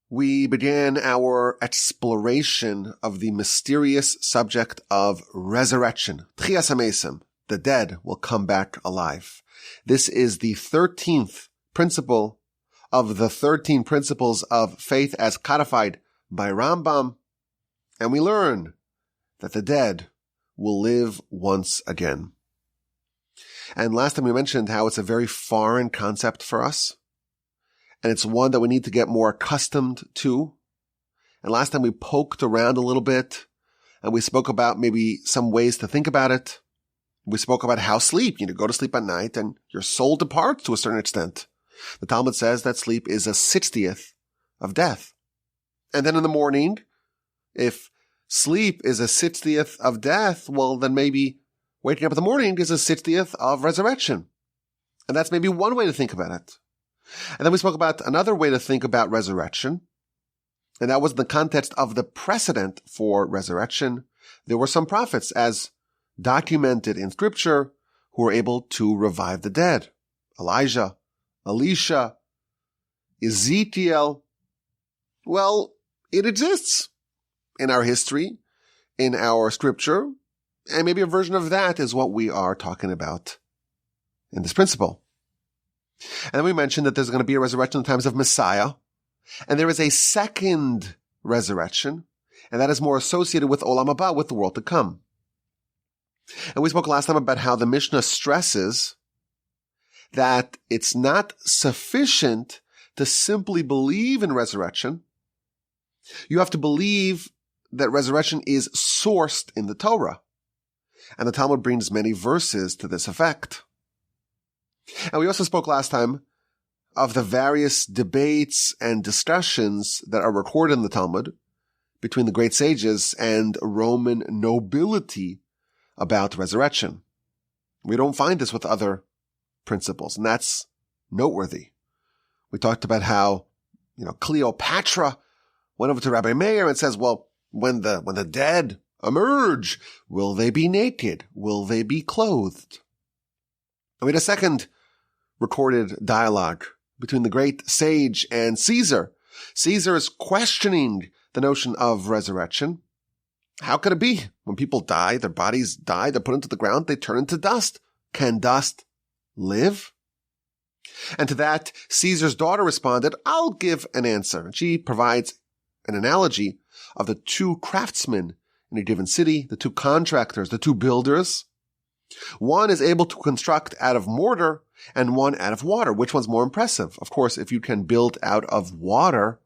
we began our exploration of the mysterious subject of resurrection. Tchias HaMesim, the dead will come back alive. This is the 13th principle of the 13 principles of faith as codified by Rambam, and we learn that the dead will live once again. And last time we mentioned how it's a very foreign concept for us, and it's one that we need to get more accustomed to. And last time we poked around a little bit, and we spoke about maybe some ways to think about it. We spoke about how sleep, go to sleep at night, and your soul departs to a certain extent. The Talmud says that sleep is a 60th of death. And then in the morning, if sleep is a 60th of death, well, then maybe waking up in the morning is a 60th of resurrection. And that's maybe one way to think about it. And then we spoke about another way to think about resurrection. And that was in the context of the precedent for resurrection. There were some prophets, as documented in scripture, who were able to revive the dead. Elijah, Elisha, Ezekiel. Well, it exists in our history, in our scripture, and maybe a version of that is what we are talking about in this principle. And then we mentioned that there's going to be a resurrection in the times of Messiah, and there is a second resurrection, and that is more associated with Olam Haba, with the world to come. And we spoke last time about how the Mishnah stresses that it's not sufficient to simply believe in resurrection. You have to believe that resurrection is sourced in the Torah. And the Talmud brings many verses to this effect. And we also spoke last time of the various debates and discussions that are recorded in the Talmud between the great sages and Roman nobility about resurrection. We don't find this with other principles, and that's noteworthy. We talked about how, Cleopatra went over to Rabbi Meir and says, well, when the dead emerge, will they be naked? Will they be clothed? And we had a second recorded dialogue between the great sage and Caesar. Caesar is questioning the notion of resurrection. How could it be? When people die, their bodies die, they're put into the ground, they turn into dust. Can dust live? And to that, Caesar's daughter responded, I'll give an answer. And she provides an analogy of the two craftsmen in a given city, the two contractors, the two builders. One is able to construct out of mortar and one out of water. Which one's more impressive? Of course, if you can build out of water,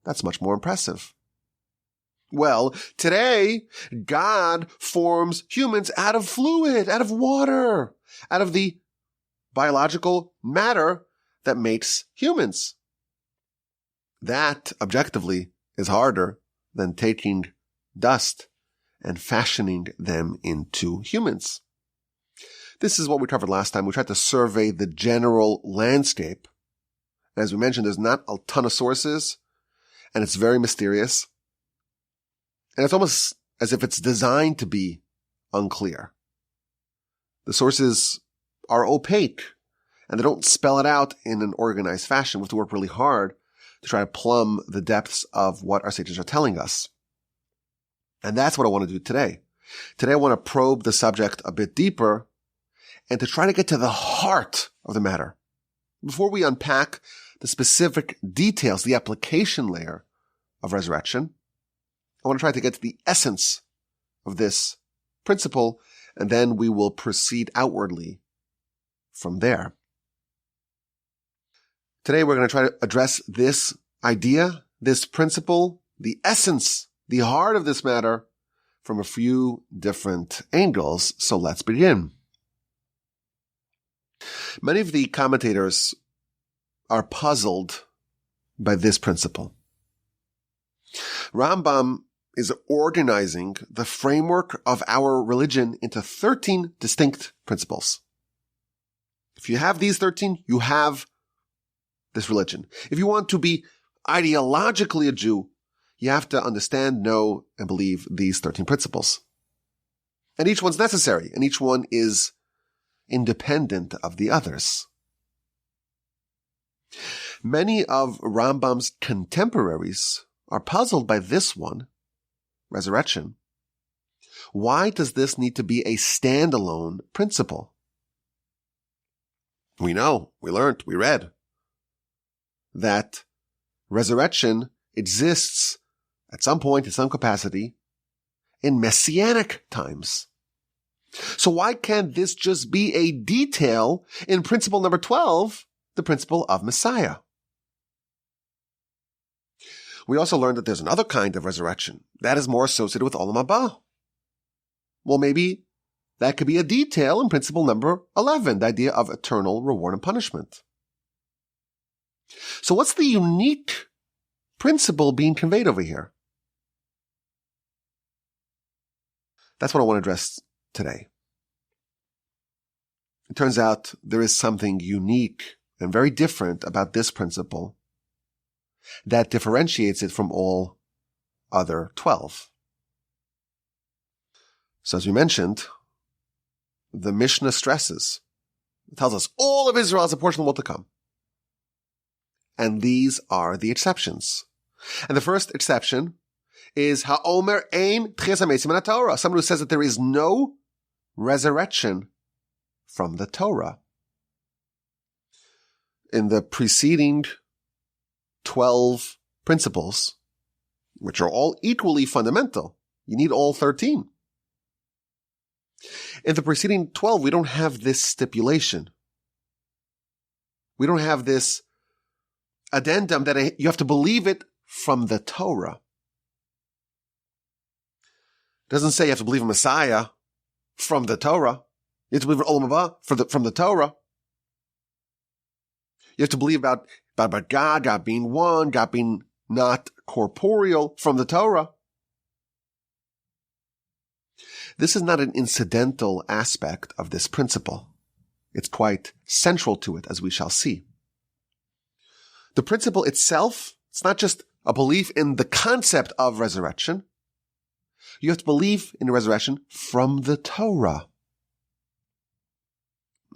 that's much more impressive. Well, today, God forms humans out of fluid, out of water, out of the biological matter that makes humans. That, objectively, is harder than taking dust and fashioning them into humans. This is what we covered last time. We tried to survey the general landscape. As we mentioned, there's not a ton of sources, and it's very mysterious. And it's almost as if it's designed to be unclear. The sources are opaque, and they don't spell it out in an organized fashion. We have to work really hard to try to plumb the depths of what our sages are telling us. And that's what I want to do today. Today I want to probe the subject a bit deeper and to try to get to the heart of the matter. Before we unpack the specific details, the application layer of resurrection, I want to try to get to the essence of this principle, and then we will proceed outwardly from there. Today we're going to try to address this idea, this principle, the essence, the heart of this matter from a few different angles. So let's begin. Many of the commentators are puzzled by this principle. Rambam is organizing the framework of our religion into 13 distinct principles. If you have these 13, you have this religion. If you want to be ideologically a Jew, you have to understand, know, and believe these 13 principles. And each one's necessary, and each one is independent of the others. Many of Rambam's contemporaries are puzzled by this one, resurrection. Why does this need to be a standalone principle? We know, we learned, we read that resurrection exists at some point, in some capacity, in messianic times. So why can't this just be a detail in principle number 12, the principle of Messiah? We also learned that there's another kind of resurrection that is more associated with Olam Haba. Well, maybe that could be a detail in principle number 11, the idea of eternal reward and punishment. So what's the unique principle being conveyed over here? That's what I want to address today. It turns out there is something unique and very different about this principle that differentiates it from all other 12. So as we mentioned, the Mishnah stresses, it tells us all of Israel is a portion of the world to come. And these are the exceptions. And the first exception is Ha'omer ein tchias hamesim min Torah. Someone who says that there is no resurrection from the Torah. In the preceding 12 principles, which are all equally fundamental, you need all 13. In the preceding 12, we don't have this stipulation. We don't have this addendum that you have to believe it from the Torah. It doesn't say you have to believe in Messiah from the Torah. You have to believe in Olam Haba from the Torah. You have to believe about God being one, God being not corporeal from the Torah. This is not an incidental aspect of this principle. It's quite central to it, as we shall see. The principle itself, it's not just a belief in the concept of resurrection. You have to believe in the resurrection from the Torah.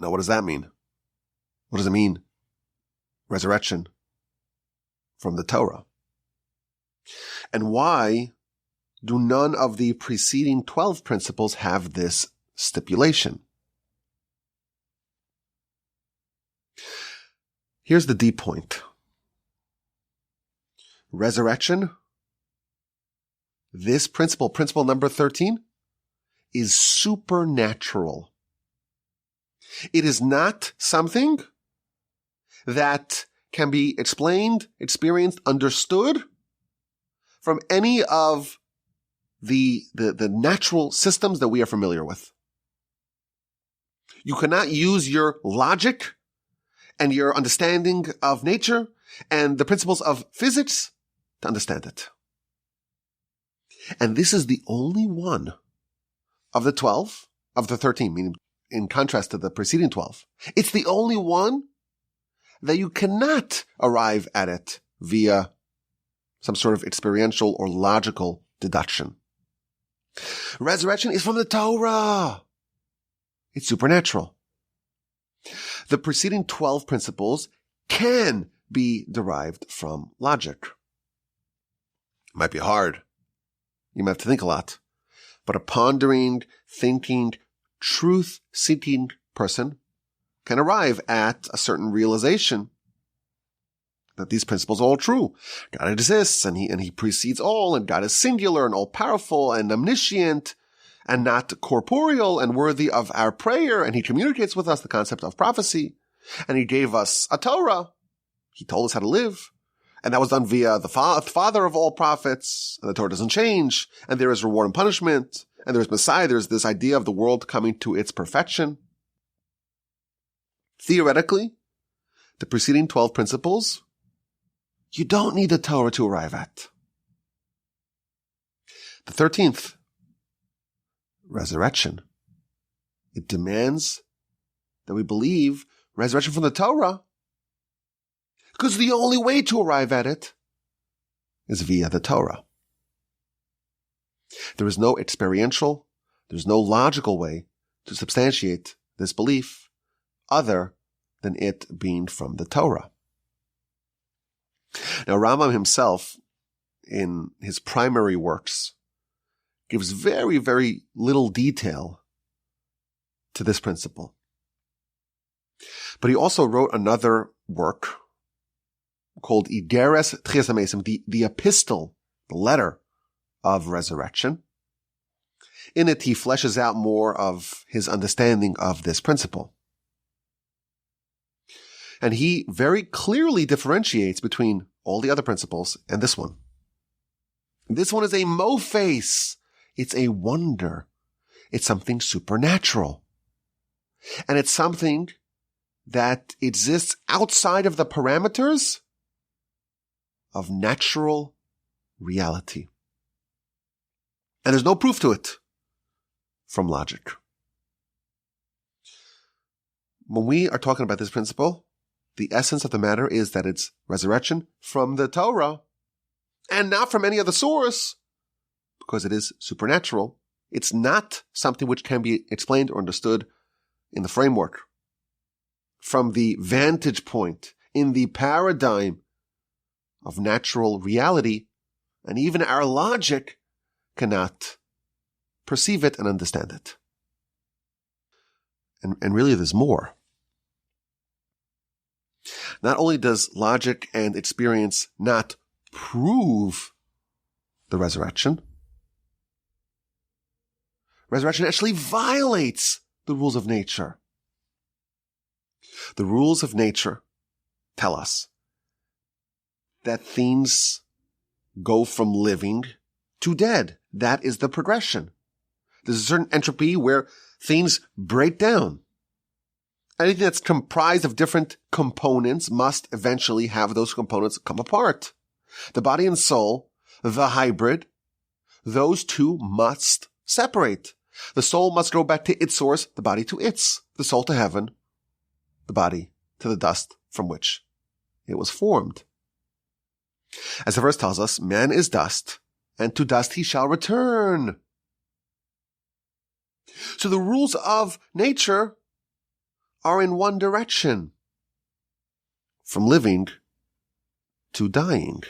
Now, what does that mean? What does it mean? Resurrection from the Torah. And why do none of the preceding 12 principles have this stipulation? Here's the deep point. Resurrection, this principle number 13, is supernatural. It is not something that can be explained, experienced, understood from any of the natural systems that we are familiar with. You cannot use your logic and your understanding of nature and the principles of physics to understand it. And this is the only one of the 12, of the 13, meaning in contrast to the preceding 12. It's the only one that you cannot arrive at it via some sort of experiential or logical deduction. Resurrection is from the Torah. It's supernatural. The preceding 12 principles can be derived from logic. It might be hard. You might have to think a lot. But a pondering, thinking, truth-seeking person can arrive at a certain realization that these principles are all true. God exists, and he precedes all, and God is singular and all-powerful and omniscient and not corporeal and worthy of our prayer, and he communicates with us the concept of prophecy, and he gave us a Torah. He told us how to live, and that was done via the father of all prophets, and the Torah doesn't change, and there is reward and punishment, and there's Messiah, there's this idea of the world coming to its perfection. Theoretically, the preceding 12 principles, you don't need the Torah to arrive at. The 13th, resurrection. It demands that we believe resurrection from the Torah, because the only way to arrive at it is via the Torah. There is no experiential, there's no logical way to substantiate this belief other than it being from the Torah. Now, Rambam himself, in his primary works, gives very, very little detail to this principle. But he also wrote another work called Igeres Tchias HaMesim, the epistle, the letter of resurrection. In it, he fleshes out more of his understanding of this principle. And he very clearly differentiates between all the other principles and this one. This one is a mofes. It's a wonder. It's something supernatural. And it's something that exists outside of the parameters of natural reality. And there's no proof to it from logic. When we are talking about this principle, the essence of the matter is that it's resurrection from the Torah and not from any other source, because it is supernatural. It's not something which can be explained or understood in the framework, from the vantage point, in the paradigm of natural reality, and even our logic cannot perceive it and understand it. And really there's more. Not only does logic and experience not prove the resurrection actually violates the rules of nature. The rules of nature tell us that things go from living to dead. That is the progression. There's a certain entropy where things break down. Anything that's comprised of different components must eventually have those components come apart. The body and soul, the hybrid, those two must separate. The soul must go back to its source, the body to its, the soul to heaven, the body to the dust from which it was formed. As the verse tells us, man is dust, and to dust he shall return. So the rules of nature are in one direction, from living to dying.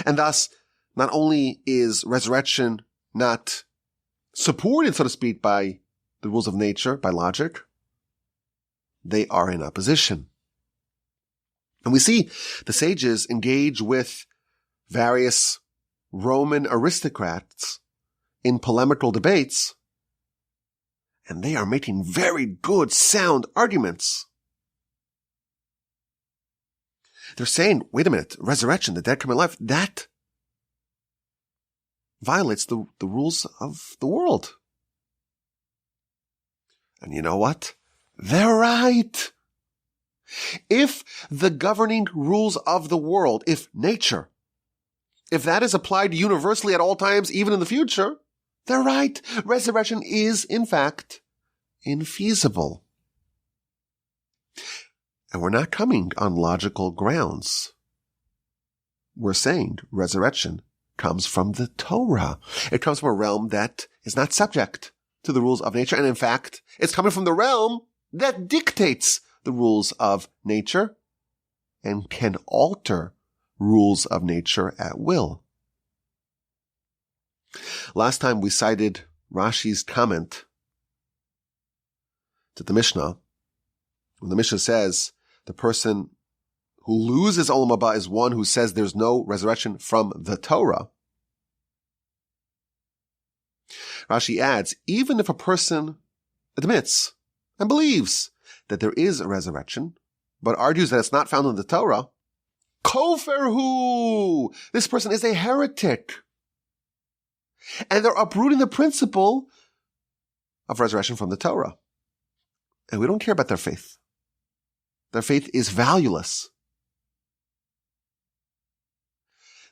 And thus, not only is resurrection not supported, so to speak, by the rules of nature, by logic, they are in opposition. And we see the sages engage with various Roman aristocrats in polemical debates, and they are making very good, sound arguments. They're saying, wait a minute, resurrection, the dead come to life, that violates the rules of the world. And you know what? They're right. If the governing rules of the world, if nature, if that is applied universally at all times, even in the future, they're right. Resurrection is, in fact, infeasible. And we're not coming on logical grounds. We're saying resurrection comes from the Torah. It comes from a realm that is not subject to the rules of nature. And in fact, it's coming from the realm that dictates the rules of nature and can alter rules of nature at will. Last time we cited Rashi's comment to the Mishnah, when the Mishnah says the person who loses Olam Haba is one who says there's no resurrection from the Torah. Rashi adds, even if a person admits and believes that there is a resurrection, but argues that it's not found in the Torah, koferhu, this person is a heretic. And they're uprooting the principle of resurrection from the Torah. And we don't care about their faith. Their faith is valueless.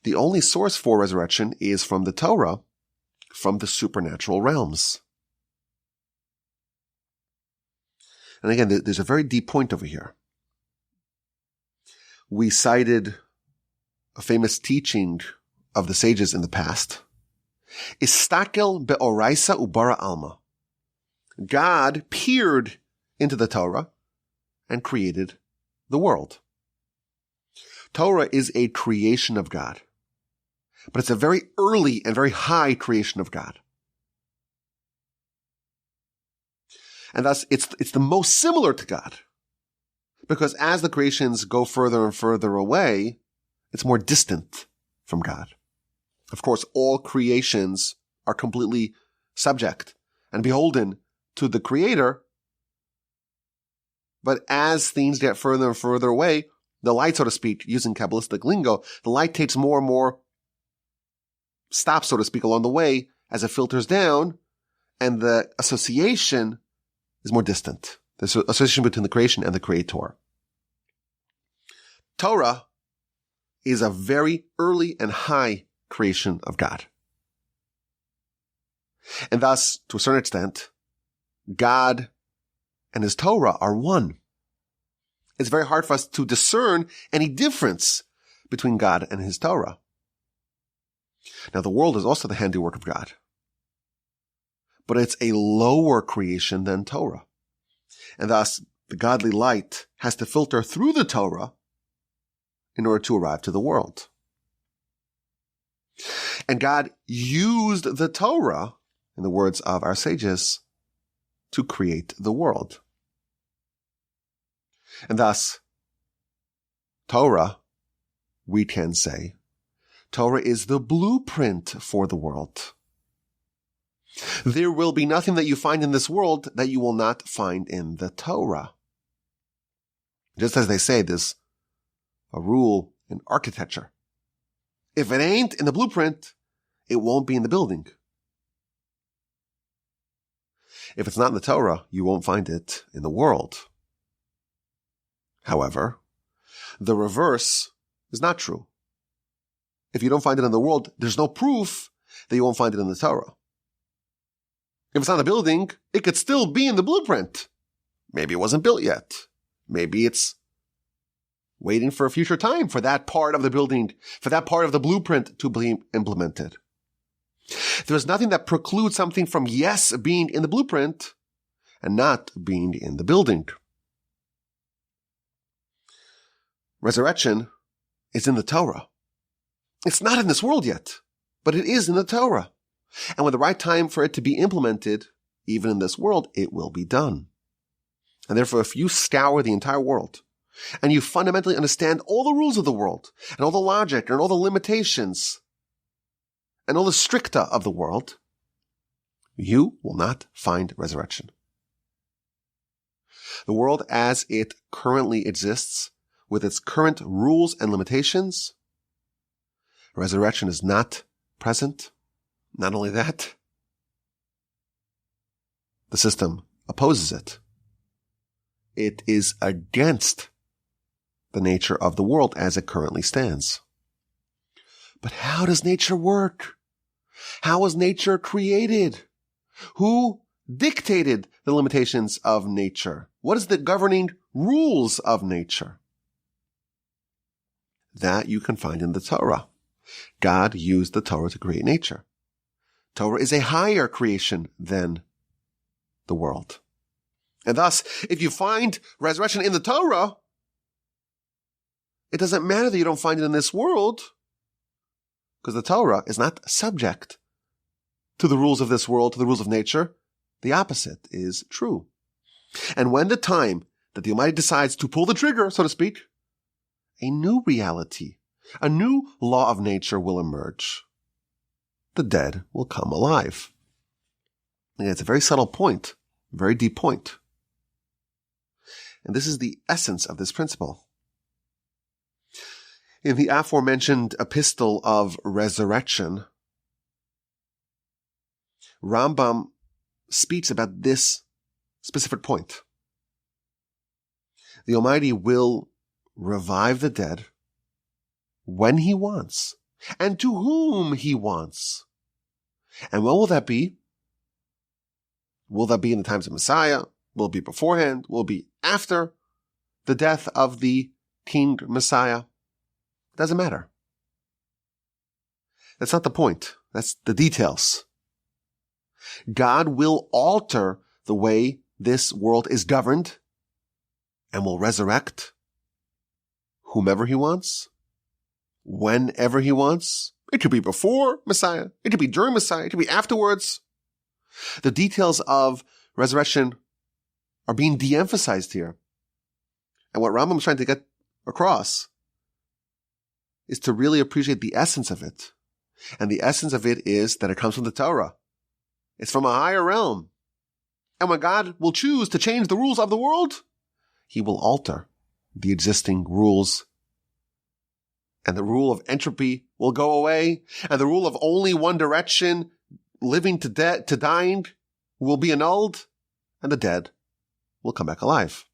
The only source for resurrection is from the Torah, from the supernatural realms. And again, there's a very deep point over here. We cited a famous teaching of the sages in the past. Istakel be'oraisa ubara alma. God peered into the Torah and created the world. Torah is a creation of God, but it's a very early and very high creation of God. And thus, it's the most similar to God. Because as the creations go further and further away, it's more distant from God. Of course, all creations are completely subject and beholden to the Creator. But as things get further and further away, the light, so to speak, using Kabbalistic lingo, the light takes more and more stops, so to speak, along the way as it filters down, and the association is more distant. The association between the creation and the Creator. Torah is a very early and high creation of God. And thus, to a certain extent, God and His Torah are one. It's very hard for us to discern any difference between God and His Torah. Now, the world is also the handiwork of God, but it's a lower creation than Torah. And thus, the godly light has to filter through the Torah in order to arrive to the world. And God used the Torah, in the words of our sages, to create the world. And thus, Torah, we can say, Torah is the blueprint for the world. There will be nothing that you find in this world that you will not find in the Torah. Just as they say, there's a rule in architecture. If it ain't in the blueprint, it won't be in the building. If it's not in the Torah, you won't find it in the world. However, the reverse is not true. If you don't find it in the world, there's no proof that you won't find it in the Torah. If it's not in the building, it could still be in the blueprint. Maybe it wasn't built yet. Maybe it's waiting for a future time for that part of the building, for that part of the blueprint to be implemented. There's nothing that precludes something from, yes, being in the blueprint and not being in the building. Resurrection is in the Torah. It's not in this world yet, but it is in the Torah. And when the right time for it to be implemented, even in this world, it will be done. And therefore, if you scour the entire world, and you fundamentally understand all the rules of the world, and all the logic, and all the limitations, and all the stricta of the world, you will not find resurrection. The world as it currently exists, with its current rules and limitations, resurrection is not present. Not only that, the system opposes it. It is against the nature of the world as it currently stands. But how does nature work? How was nature created? Who dictated the limitations of nature? What is the governing rules of nature? That you can find in the Torah. God used the Torah to create nature. Torah is a higher creation than the world. And thus, if you find resurrection in the Torah, it doesn't matter that you don't find it in this world, because the Torah is not subject to the rules of this world, to the rules of nature. The opposite is true. And when the time that the Almighty decides to pull the trigger, so to speak, a new reality, a new law of nature will emerge. The dead will come alive. And it's a very subtle point, a very deep point. And this is the essence of this principle. In the aforementioned epistle of resurrection, Rambam speaks about this specific point. The Almighty will revive the dead when He wants and to whom He wants. And when will that be? Will that be in the times of Messiah? Will it be beforehand? Will it be after the death of the King Messiah? Doesn't matter. That's not the point. That's the details. God will alter the way this world is governed and will resurrect whomever He wants whenever he wants. It could be before Messiah. It could be during Messiah. It could be afterwards. The details of resurrection are being de-emphasized here. And what Rambam is trying to get across is to really appreciate the essence of it. And the essence of it is that it comes from the Torah. It's from a higher realm. And when God will choose to change the rules of the world, he will alter the existing rules. And the rule of entropy will go away. And the rule of only one direction, living to dying, will be annulled. And the dead will come back alive.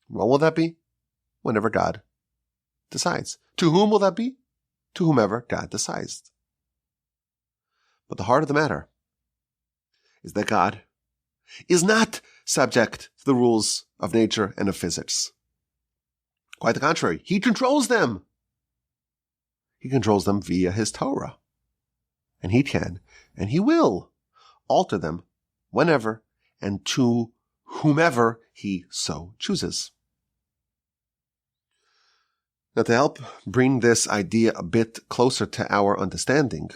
When will that be? Whenever God decides. To whom will that be? To whomever God decides. But the heart of the matter is that God is not subject to the rules of nature and of physics. Quite the contrary. He controls them. He controls them via his Torah. And he can, and he will, alter them whenever and to whomever he so chooses. Now, to help bring this idea a bit closer to our understanding,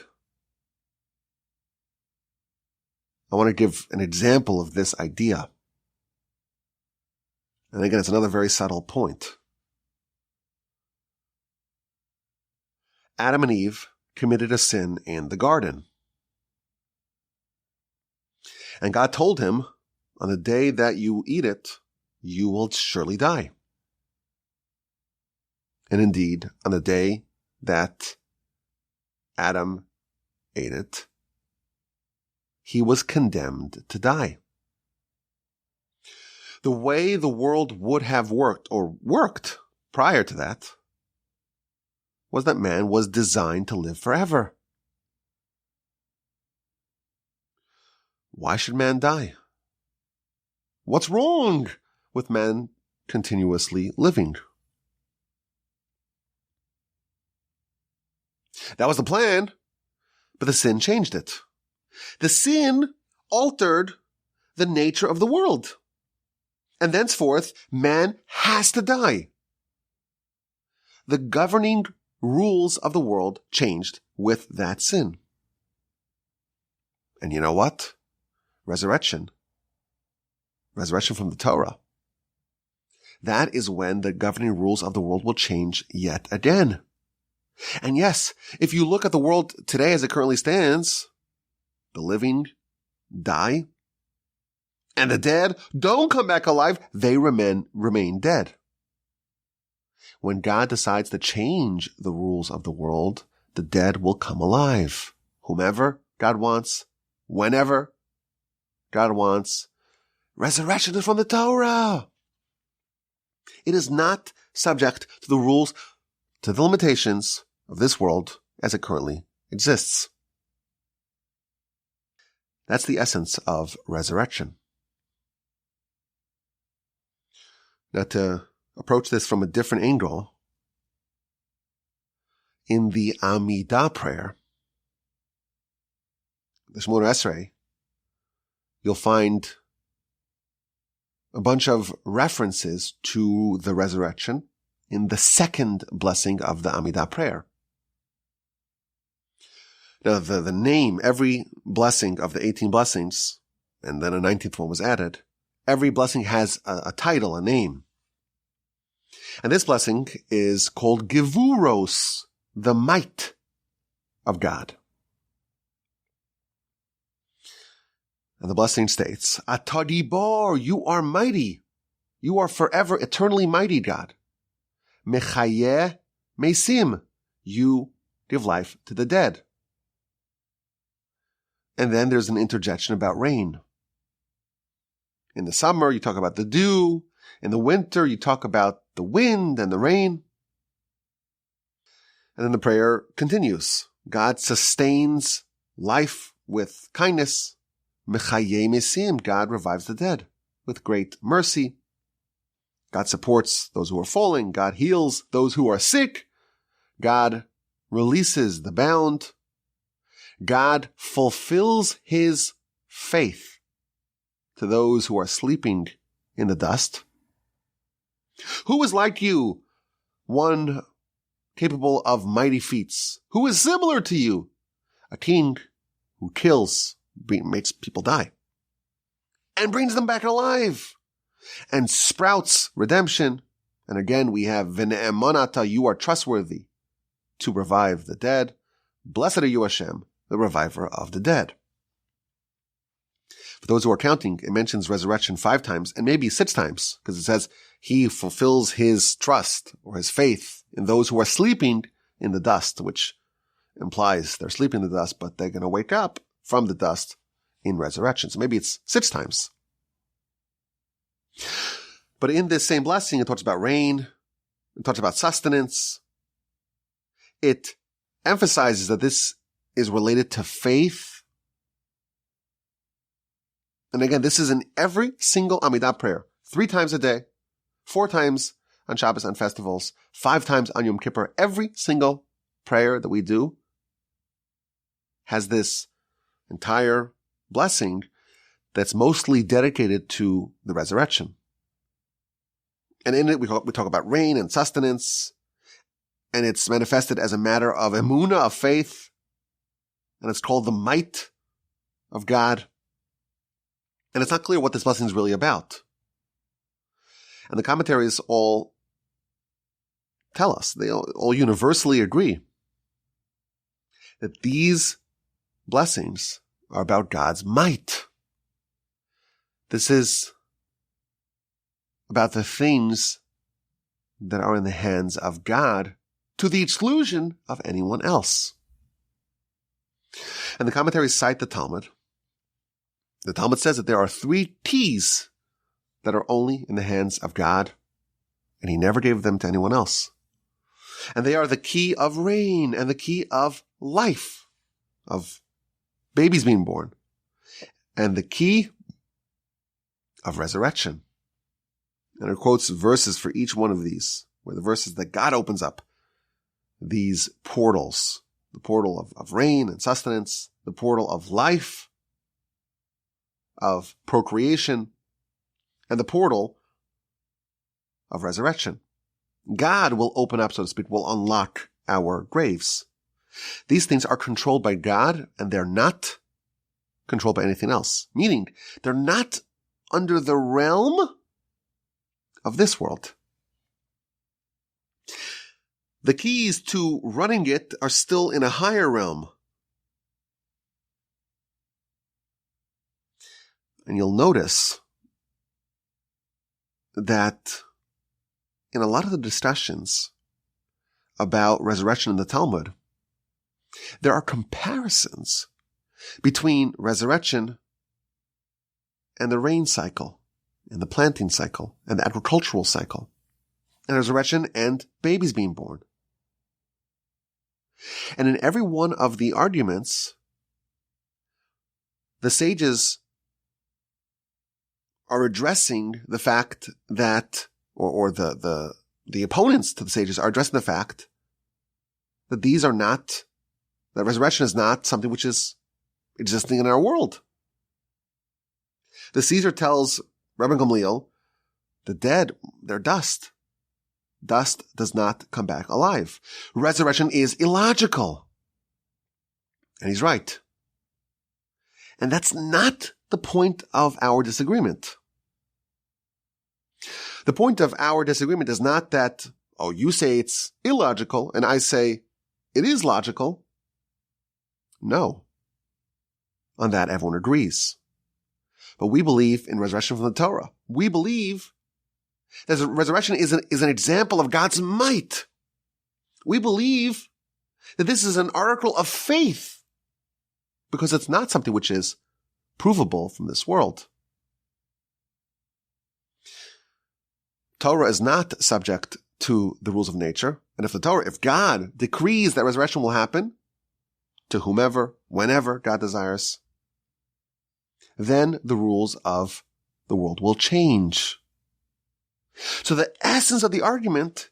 I want to give an example of this idea. And again, it's another very subtle point. Adam and Eve committed a sin in the garden. And God told him, on the day that you eat it, you will surely die. And indeed, on the day that Adam ate it, he was condemned to die. The way the world would have worked, or worked prior to that, was that man was designed to live forever. Why should man die? What's wrong with man continuously living? That was the plan, but the sin changed it. The sin altered the nature of the world. And thenceforth, man has to die. The governing rules of the world changed with that sin. And you know what? Resurrection. Resurrection from the Torah. That is when the governing rules of the world will change yet again. And yes, if you look at the world today as it currently stands, the living die, and the dead don't come back alive, they remain dead. When God decides to change the rules of the world, the dead will come alive. Whomever God wants, whenever God wants. Resurrection is from the Torah. It is not subject to the rules, to the limitations of this world as it currently exists. That's the essence of resurrection. Now, to approach this from a different angle, in the Amidah prayer, the Shemona Esrei, you'll find a bunch of references to the resurrection in the second blessing of the Amidah prayer. Now, the name, every blessing of the 18 blessings, and then a 19th one was added, every blessing has a title, a name. And this blessing is called Gevuros, the might of God. And the blessing states, Atadibor, you are mighty. You are forever, eternally mighty, God. Mechayeh mesim, you give life to the dead. And then there's an interjection about rain. In the summer, you talk about the dew. In the winter, you talk about the wind and the rain. And then the prayer continues. God sustains life with kindness. Mechayeh mesim, God revives the dead with great mercy. God supports those who are falling. God heals those who are sick. God releases the bound. God fulfills his faith to those who are sleeping in the dust. Who is like you, one capable of mighty feats, who is similar to you, a king who kills, makes people die, and brings them back alive, and sprouts redemption. And again, we have v'ne'emanata, you are trustworthy to revive the dead. Blessed are you, Hashem, the reviver of the dead. For those who are counting, it mentions resurrection 5 times and maybe 6 times, because it says he fulfills his trust or his faith in those who are sleeping in the dust, which implies they're sleeping in the dust, but they're going to wake up from the dust in resurrection. So maybe it's 6 times. But in this same blessing, it talks about rain, it talks about sustenance. It emphasizes that this is related to faith. And again, this is in every single Amidah prayer, 3 times a day, 4 times on Shabbos and festivals, 5 times on Yom Kippur. Every single prayer that we do has this entire blessing that's mostly dedicated to the resurrection. And in it, we talk about rain and sustenance, and it's manifested as a matter of emunah, of faith, and it's called the might of God. And it's not clear what this blessing is really about. And the commentaries all tell us, they all universally agree that these blessings are about God's might. This is about the things that are in the hands of God to the exclusion of anyone else. And the commentaries cite the Talmud. The Talmud says that there are 3 keys that are only in the hands of God, and he never gave them to anyone else. And they are the key of rain and the key of life, of babies being born, and the key of resurrection. And it quotes verses for each one of these, where the verses that God opens up these portals, the portal of rain and sustenance, the portal of life, of procreation, and the portal of resurrection. God will open up, so to speak, will unlock our graves. These things are controlled by God, and they're not controlled by anything else. Meaning, they're not under the realm of this world. The keys to running it are still in a higher realm. And you'll notice that in a lot of the discussions about resurrection in the Talmud, there are comparisons between resurrection and the rain cycle, and the planting cycle, and the agricultural cycle, and resurrection and babies being born. And in every one of the arguments, the sages are addressing the fact that, or the opponents to the sages are addressing the fact that these are not, that resurrection is not something which is existing in our world. The Caesar tells Rabbi Gamliel, the dead, they're dust. Dust does not come back alive. Resurrection is illogical. And he's right. And that's not the point of our disagreement. The point of our disagreement is not that, oh, you say it's illogical, and I say it is logical. No. On that, everyone agrees. But we believe in resurrection from the Torah. We believe that resurrection is an example of God's might. We believe that this is an article of faith because it's not something which is provable from this world. Torah is not subject to the rules of nature. And if God decrees that resurrection will happen to whomever, whenever God desires, then the rules of the world will change. So the essence of the argument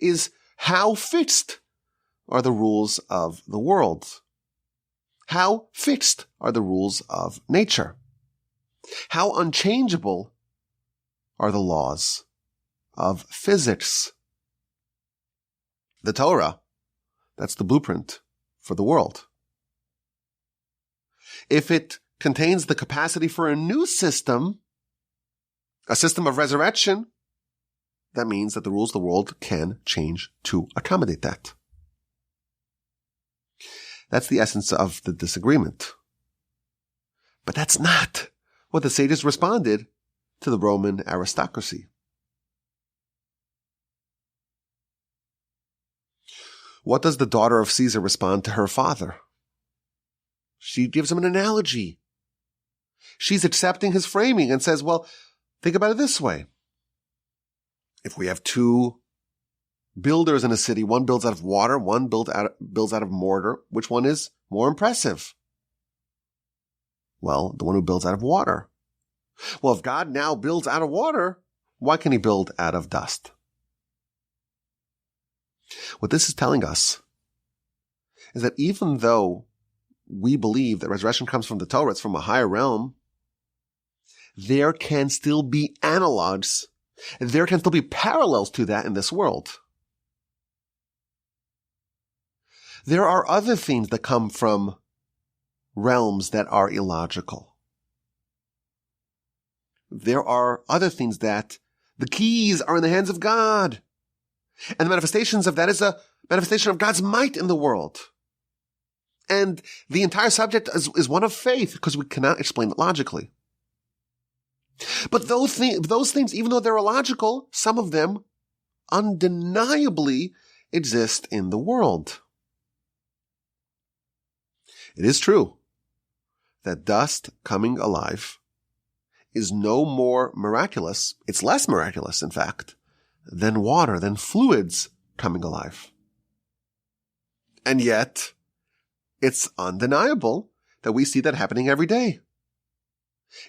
is how fixed are the rules of the world? How fixed are the rules of nature? How unchangeable are the laws of physics? the Torah. That's the blueprint for the world. If it contains the capacity for a new system, a system of resurrection, that means that the rules of the world can change to accommodate that. That's the essence of the disagreement. But that's not what the sages responded to the Roman aristocracy. What does the daughter of Caesar respond to her father? She gives him an analogy. She's accepting his framing and says, well, think about it this way. If we have two builders in a city, one builds out of water, one builds out of mortar, which one is more impressive? Well, the one who builds out of water. Well, if God now builds out of water, why can he build out of dust? What this is telling us is that even though we believe that resurrection comes from the Torah, it's from a higher realm, there can still be analogs, there can still be parallels to that in this world. There are other things that come from realms that are illogical. There are other things that the keys are in the hands of God. And the manifestations of that is a manifestation of God's might in the world. And the entire subject is one of faith because we cannot explain it logically. But those things, even though they're illogical, some of them undeniably exist in the world. It is true that dust coming alive is no more miraculous, it's less miraculous, in fact, than water, than fluids coming alive. And yet, it's undeniable that we see that happening every day.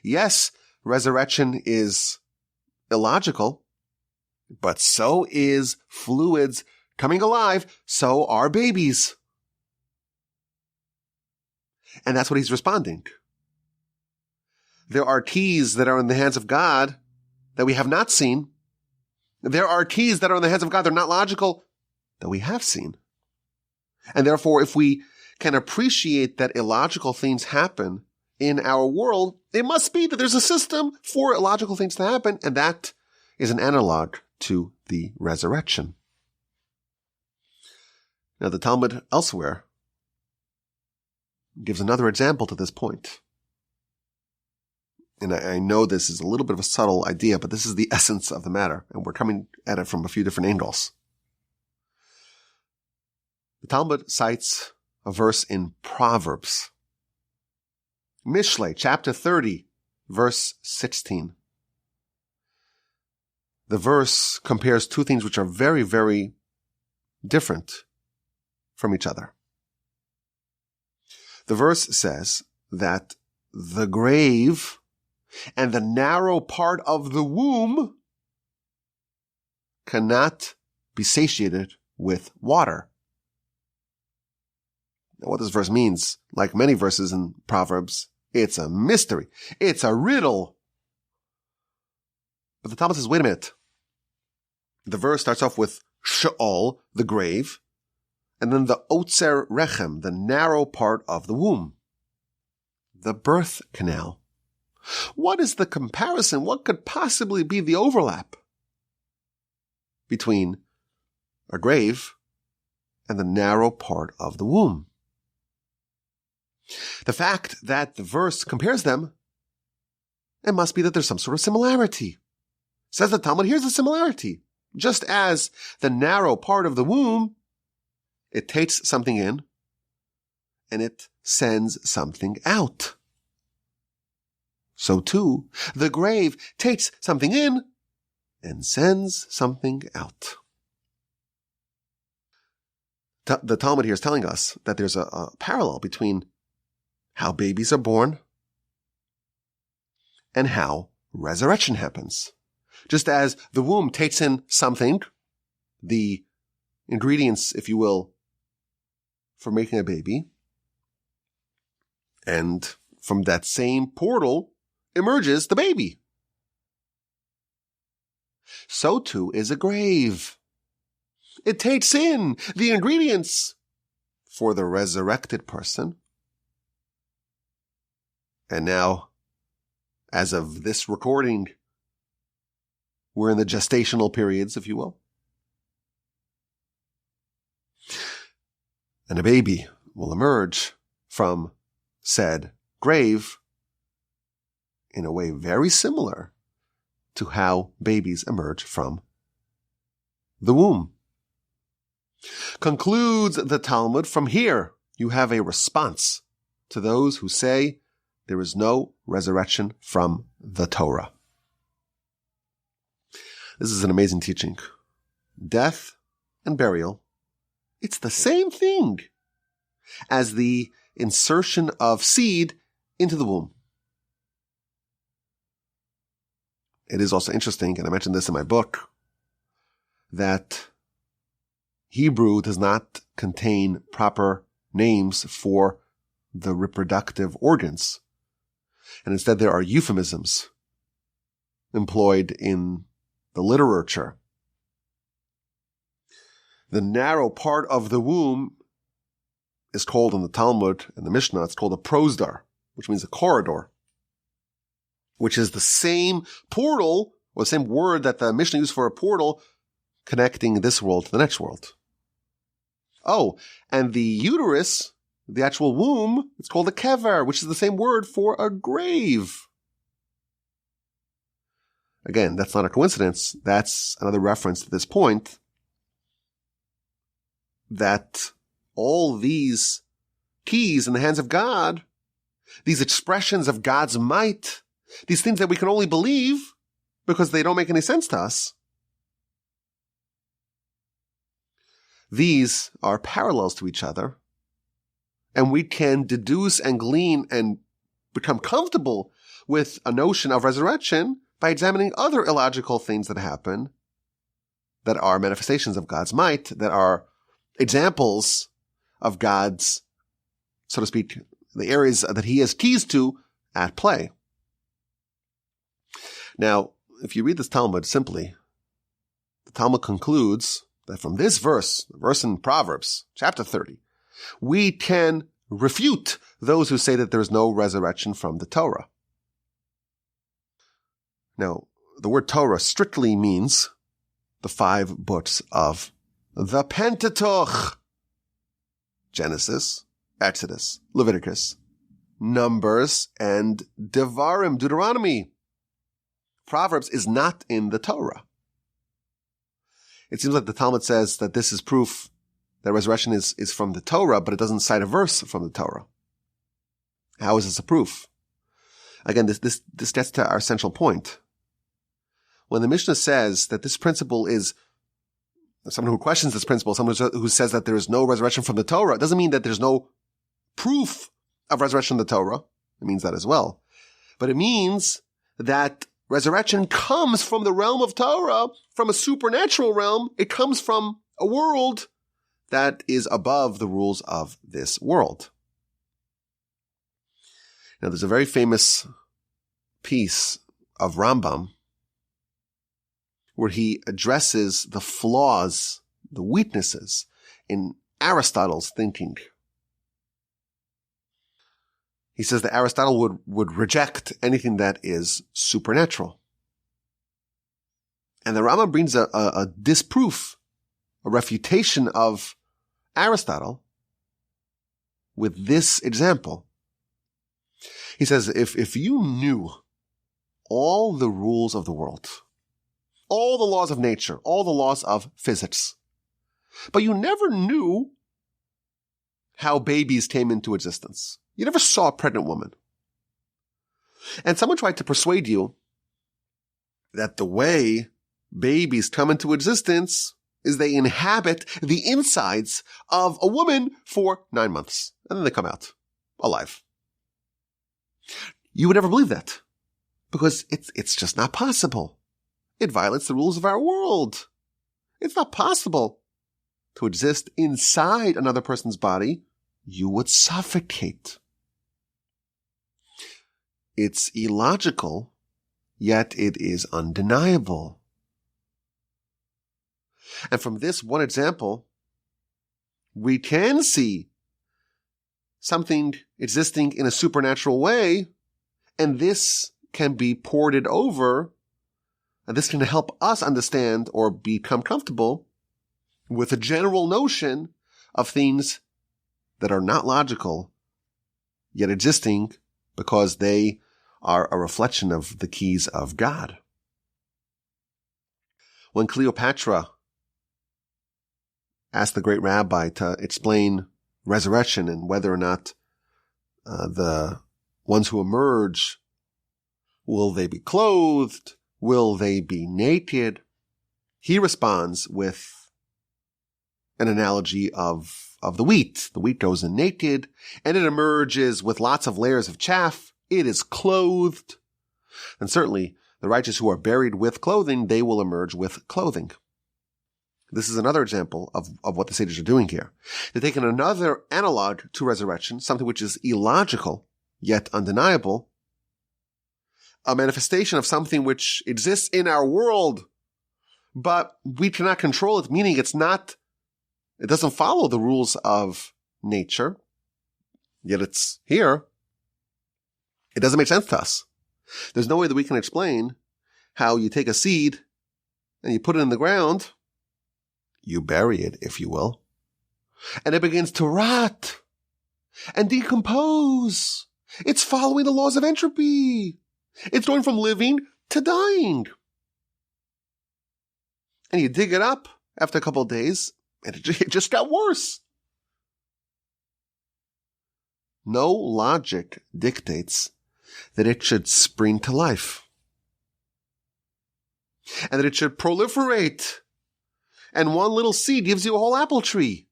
Yes, resurrection is illogical, but so is fluids coming alive, so are babies. And that's what he's responding. There are keys that are in the hands of God that we have not seen. There are keys that are in the hands of God that are not logical that we have seen. And therefore, if we can appreciate that illogical things happen in our world, it must be that there's a system for illogical things to happen, and that is an analog to the resurrection. Now, the Talmud elsewhere gives another example to this point. And I know this is a little bit of a subtle idea, but this is the essence of the matter, and we're coming at it from a few different angles. The Talmud cites a verse in Proverbs. Mishlei, chapter 30, verse 16. The verse compares two things which are very, very different from each other. The verse says that the grave and the narrow part of the womb cannot be satiated with water. Now, what this verse means, like many verses in Proverbs, it's a mystery. It's a riddle. But the Talmud says, wait a minute. The verse starts off with Sheol, the grave, and then the Otzer Rechem, the narrow part of the womb, the birth canal. What is the comparison? What could possibly be the overlap between a grave and the narrow part of the womb? The fact that the verse compares them, it must be that there's some sort of similarity. Says the Talmud, here's the similarity. Just as the narrow part of the womb, it takes something in and it sends something out. So too, the grave takes something in and sends something out. The Talmud here is telling us that there's a parallel between how babies are born and how resurrection happens. Just as the womb takes in something, the ingredients, if you will, for making a baby, and from that same portal emerges the baby. So too is a grave. It takes in the ingredients for the resurrected person. And now, as of this recording, we're in the gestational periods, if you will. And a baby will emerge from said grave in a way very similar to how babies emerge from the womb. Concludes the Talmud, from here you have a response to those who say there is no resurrection from the Torah. This is an amazing teaching. Death and burial, it's the same thing as the insertion of seed into the womb. It is also interesting, and I mentioned this in my book, that Hebrew does not contain proper names for the reproductive organs. And instead there are euphemisms employed in the literature. The narrow part of the womb is called in the Talmud and the Mishnah, it's called a prosdar, which means a corridor, which is the same portal, or the same word that the Mishnah used for a portal, connecting this world to the next world. Oh, and the uterus, the actual womb, it's called a kever, which is the same word for a grave. Again, that's not a coincidence. That's another reference to this point that all these keys in the hands of God, these expressions of God's might, these things that we can only believe because they don't make any sense to us, these are parallels to each other, and we can deduce and glean and become comfortable with a notion of resurrection by examining other illogical things that happen that are manifestations of God's might, that are examples of God's, so to speak, the areas that he has keys to at play. Now, if you read this Talmud simply, the Talmud concludes that from this verse, the verse in Proverbs, chapter 30, we can refute those who say that there is no resurrection from the Torah. Now, the word Torah strictly means the 5 books of the Pentateuch: Genesis, Exodus, Leviticus, Numbers, and Devarim, Deuteronomy. Proverbs is not in the Torah. It seems like the Talmud says that this is proof that resurrection is from the Torah, but it doesn't cite a verse from the Torah. How is this a proof? Again, this gets to our central point. When the Mishnah says that this principle is, someone who questions this principle, someone who says that there is no resurrection from the Torah, it doesn't mean that there's no proof of resurrection in the Torah. It means that as well. But it means that resurrection comes from the realm of Torah, from a supernatural realm. It comes from a world that is above the rules of this world. Now, there's a very famous piece of Rambam where he addresses the flaws, the weaknesses in Aristotle's thinking. He says that Aristotle would reject anything that is supernatural. And the Rambam brings a disproof, a refutation of Aristotle with this example. He says, if you knew all the rules of the world, all the laws of nature, all the laws of physics, but you never knew how babies came into existence, you never saw a pregnant woman, and someone tried to persuade you that the way babies come into existence is they inhabit the insides of a woman for 9 months, and then they come out alive. You would never believe that, because it's just not possible. It violates the rules of our world. It's not possible to exist inside another person's body. You would suffocate. It's illogical, yet it is undeniable. And from this one example, we can see something existing in a supernatural way, and this can be ported over, and this can help us understand or become comfortable with a general notion of things that are not logical, yet existing because they are a reflection of the keys of God. When Cleopatra asked the great rabbi to explain resurrection and whether or not the ones who emerge, will they be clothed? Will they be naked? He responds with an analogy of the wheat. The wheat goes in naked, and it emerges with lots of layers of chaff. It is clothed. And certainly, the righteous who are buried with clothing, they will emerge with clothing. This is another example of what the sages are doing here. They're taking another analog to resurrection, something which is illogical, yet undeniable, a manifestation of something which exists in our world, but we cannot control it, meaning it doesn't follow the rules of nature, yet it's here. It doesn't make sense to us. There's no way that we can explain how you take a seed and you put it in the ground, you bury it, if you will, and it begins to rot and decompose. It's following the laws of entropy. It's going from living to dying. And you dig it up after a couple of days, and it just got worse. No logic dictates that it should spring to life, and that it should proliferate. And one little seed gives you a whole apple tree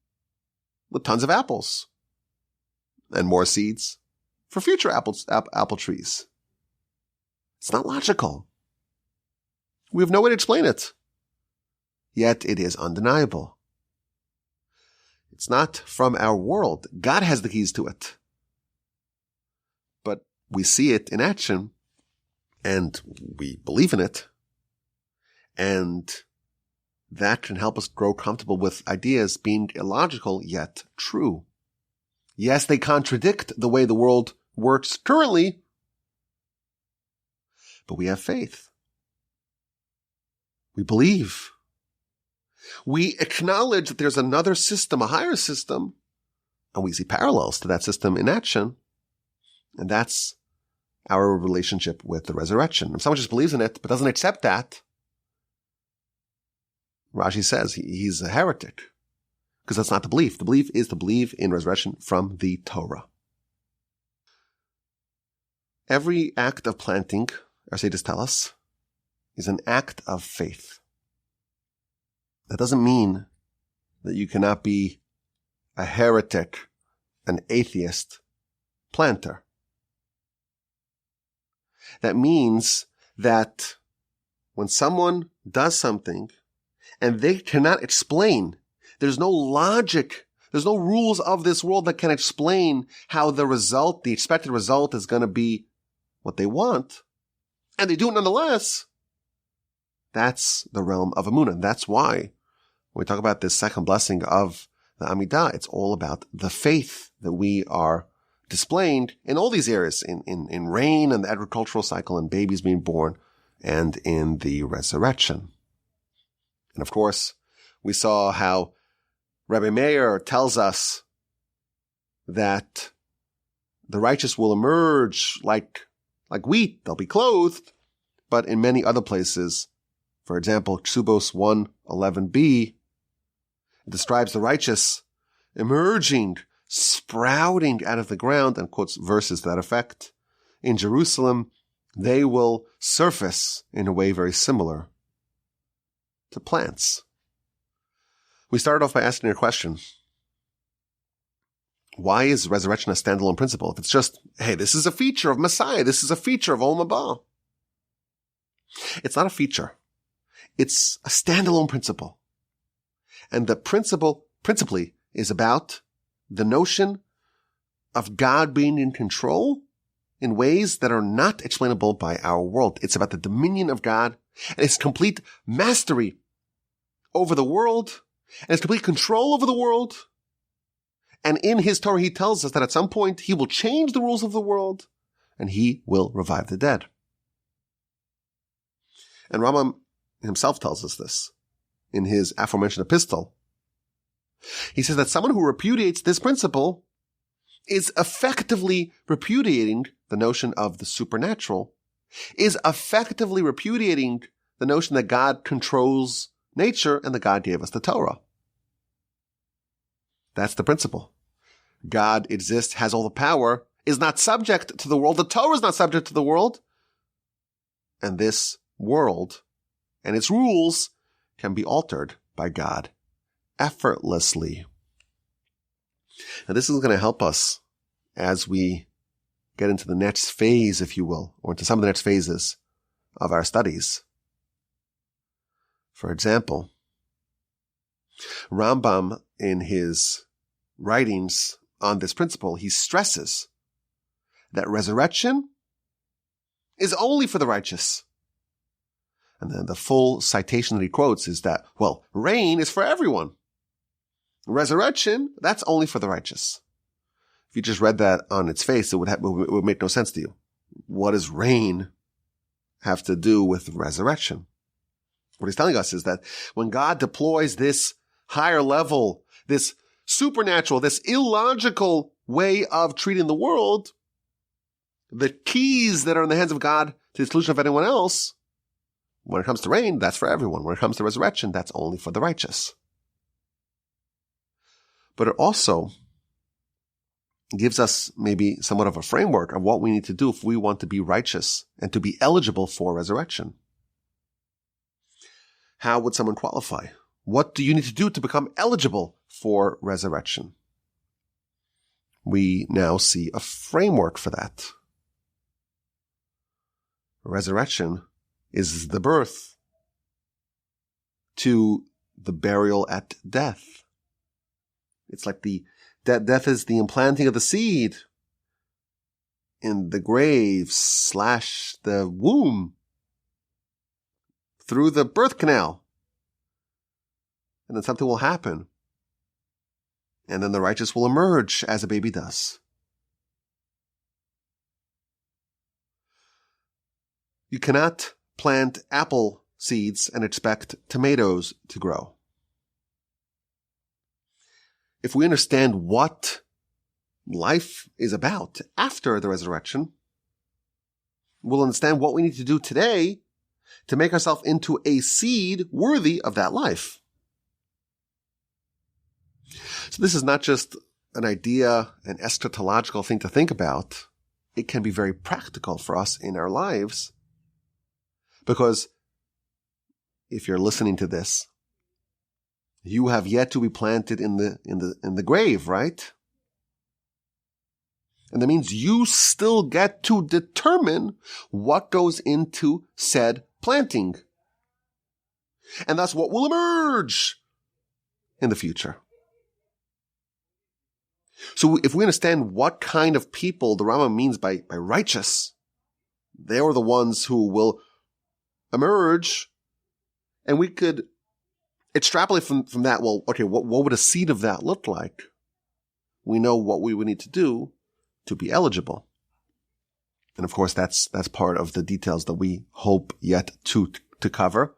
with tons of apples and more seeds for future apple trees. It's not logical. We have no way to explain it. Yet it is undeniable. It's not from our world. God has the keys to it. But we see it in action, and we believe in it, and that can help us grow comfortable with ideas being illogical yet true. Yes, they contradict the way the world works currently, but we have faith. We believe. We acknowledge that there's another system, a higher system, and we see parallels to that system in action, and that's our relationship with the resurrection. If someone just believes in it but doesn't accept that, Rashi says he's a heretic, because that's not the belief. The belief is to believe in resurrection from the Torah. Every act of planting, our sages tell us, is an act of faith. That doesn't mean that you cannot be a heretic, an atheist planter. That means that when someone does something and they cannot explain, there's no logic, there's no rules of this world that can explain how the expected result is going to be what they want, and they do it nonetheless, that's the realm of Emunah. That's why when we talk about this second blessing of the Amidah, it's all about the faith that we are displaying in all these areas, in rain and the agricultural cycle and babies being born and in the resurrection. And of course, we saw how Rabbi Meir tells us that the righteous will emerge like wheat. They'll be clothed. But in many other places, for example, Ksubos 1:11b, it describes the righteous emerging, sprouting out of the ground, and quotes verses to that effect. In Jerusalem, they will surface in a way very similar to plants. We started off by asking a question. Why is resurrection a standalone principle? If it's just, hey, this is a feature of Messiah, this is a feature of Olam Haba. It's not a feature. It's a standalone principle. And the principally is about the notion of God being in control in ways that are not explainable by our world. It's about the dominion of God and his complete mastery over the world and has complete control over the world. And in his Torah, he tells us that at some point he will change the rules of the world and he will revive the dead. And Rambam himself tells us this in his aforementioned epistle. He says that someone who repudiates this principle is effectively repudiating the notion of the supernatural, is effectively repudiating the notion that God controls nature and that God gave us the Torah. That's the principle. God exists, has all the power, is not subject to the world. The Torah is not subject to the world. And this world and its rules can be altered by God effortlessly. Now, this is going to help us as we get into the next phase, if you will, or into some of the next phases of our studies. For example, Rambam, in his writings on this principle, he stresses that resurrection is only for the righteous. And then the full citation that he quotes is that, well, rain is for everyone. Resurrection, that's only for the righteous. If you just read that on its face, it would make no sense to you. What does rain have to do with resurrection? What he's telling us is that when God deploys this higher level, this supernatural, this illogical way of treating the world, the keys that are in the hands of God to the exclusion of anyone else, when it comes to rain, that's for everyone. When it comes to resurrection, that's only for the righteous. But it also gives us maybe somewhat of a framework of what we need to do if we want to be righteous and to be eligible for resurrection. How would someone qualify? What do you need to do to become eligible for resurrection? We now see a framework for that. Resurrection is the birth to the burial at death. It's like death is the implanting of the seed in the grave / the womb through the birth canal. And then something will happen. And then the righteous will emerge as a baby does. You cannot plant apple seeds and expect tomatoes to grow. If we understand what life is about after the resurrection, we'll understand what we need to do today to make ourselves into a seed worthy of that life. So this is not just an idea, an eschatological thing to think about. It can be very practical for us in our lives. Because if you're listening to this, you have yet to be planted in the grave, right? And that means you still get to determine what goes into said planting. And that's what will emerge in the future. So if we understand what kind of people the Rambam means by righteous, they are the ones who will emerge, and we could extrapolate from that, well, okay, what would a seed of that look like? We know what we would need to do to be eligible. And of course, that's part of the details that we hope yet to cover.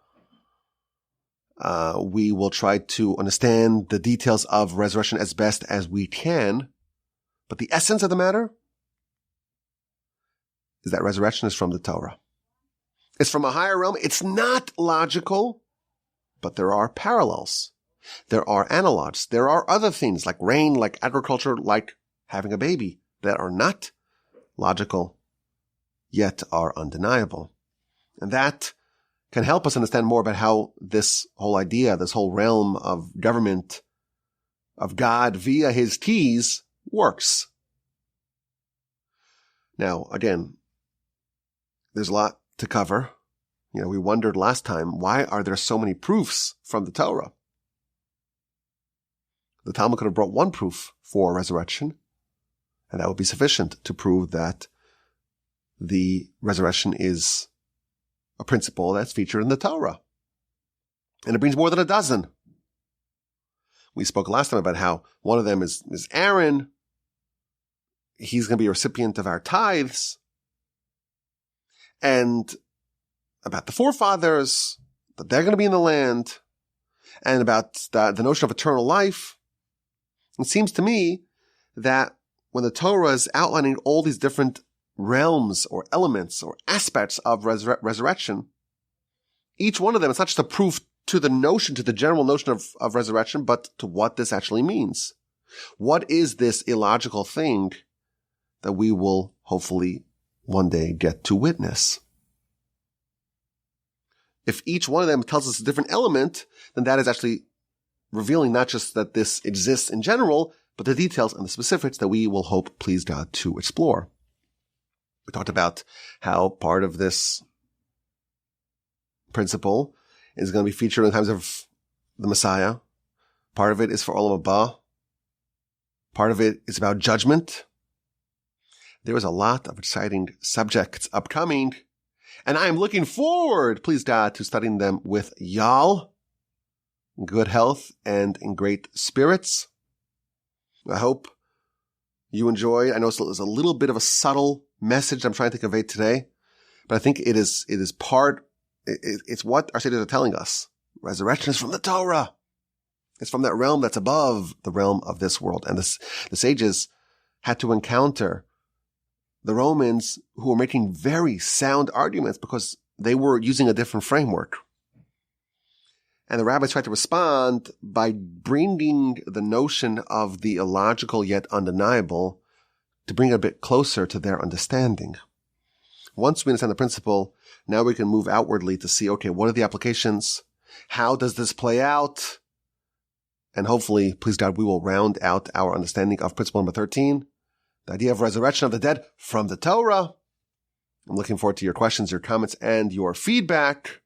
We will try to understand the details of resurrection as best as we can. But the essence of the matter is that resurrection is from the Torah. It's from a higher realm. It's not logical, but there are parallels. There are analogs. There are other things like rain, like agriculture, like having a baby that are not logical, yet are undeniable. And that can help us understand more about how this whole idea, this whole realm of government, of God via his keys works. Now, again, there's a lot to cover. We wondered last time, why are there so many proofs from the Torah? The Talmud could have brought one proof for resurrection, and that would be sufficient to prove that the resurrection is a principle that's featured in the Torah. And it brings more than a dozen. We spoke last time about how one of them is Aaron. He's going to be a recipient of our tithes. And about the forefathers, that they're going to be in the land. And about the notion of eternal life. It seems to me that when the Torah is outlining all these different realms or elements or aspects of resurrection, each one of them is not just a proof to the general notion of resurrection, but to what this actually means. What is this illogical thing that we will hopefully one day get to witness? If each one of them tells us a different element, then that is actually revealing not just that this exists in general, but the details and the specifics that we will hope, please God, to explore. We talked about how part of this principle is going to be featured in times of the Messiah. Part of it is for Olam Haba. Part of it is about judgment. There is a lot of exciting subjects upcoming, and I am looking forward, please God, to studying them with y'all in good health and in great spirits. I hope you enjoy. I know it's a little bit of a subtle message I'm trying to convey today, but I think it's what our sages are telling us. Resurrection is from the Torah. It's from that realm that's above the realm of this world. And the sages had to encounter the Romans who were making very sound arguments because they were using a different framework. And the rabbis tried to respond by bringing the notion of the illogical yet undeniable to bring it a bit closer to their understanding. Once we understand the principle, now we can move outwardly to see, okay, what are the applications? How does this play out? And hopefully, please God, we will round out our understanding of principle number 13, the idea of resurrection of the dead from the Torah. I'm looking forward to your questions, your comments, and your feedback.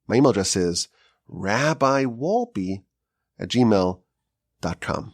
My email address is rabbiwalby@gmail.com.